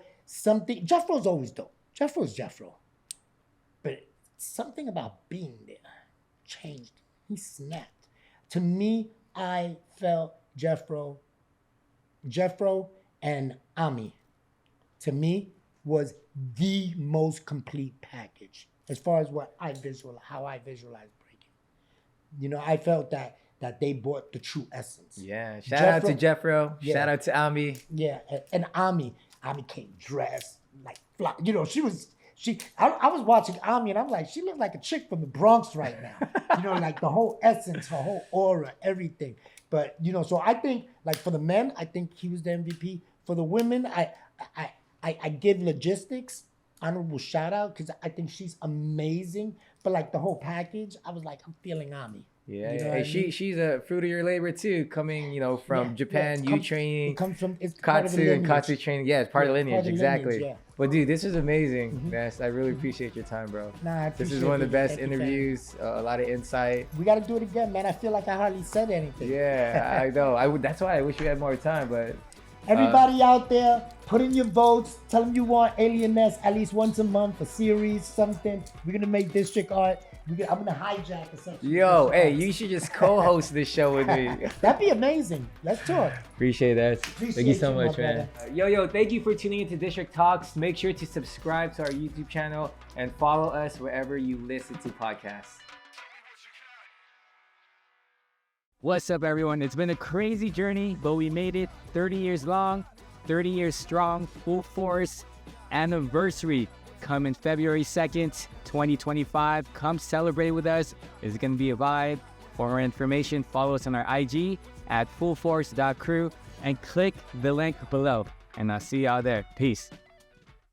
always dope. Jeffro's Jeffro. But something about being there changed. He snapped. To me, I felt Jeffro and Ami, to me, was the most complete package as far as how I visualize breaking. You know, I felt that they brought the true essence. Yeah, shout out to Jeffro. Yeah. Shout out to Ami. Yeah, and Ami came dressed like fly. You know, I was watching Ami and I'm like, she looked like a chick from the Bronx right now. You know, like the whole essence, her whole aura, everything. But, you know, so I think, like, for the men, I think he was the MVP. For the women, I give logistics honorable shout out because I think she's amazing. But, like, the whole package, I was like, I'm feeling Ami. Yeah, you know hey, she's a fruit of your labor, too, coming, you know, from Japan, you training. It comes from, it's Katsu and Katsu training. Yeah, it's part of the lineage, exactly. Lineage, yeah. But, dude, this is amazing, Ness. I really appreciate your time, bro. Nah, I appreciate This is one of the best Thank you, interviews, a lot of insight. We got to do it again, man. I feel like I hardly said anything. Yeah, I know. That's why I wish we had more time, but... Everybody out there, put in your votes. Tell them you want Alien Ness at least once a month, a series, something. We're going to make district art. I'm going to hijack a section. Yo, hey, you should just co-host this show with me. That'd be amazing. Let's talk. Appreciate that. Thank you so much, man. Yo, thank you for tuning into District Talks. Make sure to subscribe to our YouTube channel and follow us wherever you listen to podcasts. What's up, everyone? It's been a crazy journey, but we made it. 30 years long, 30 years strong, full force anniversary coming February 2nd, 2025. Come celebrate with us. It's going to be a vibe. For more information, follow us on our IG at fullforce.crew and click the link below. And I'll see y'all there. Peace.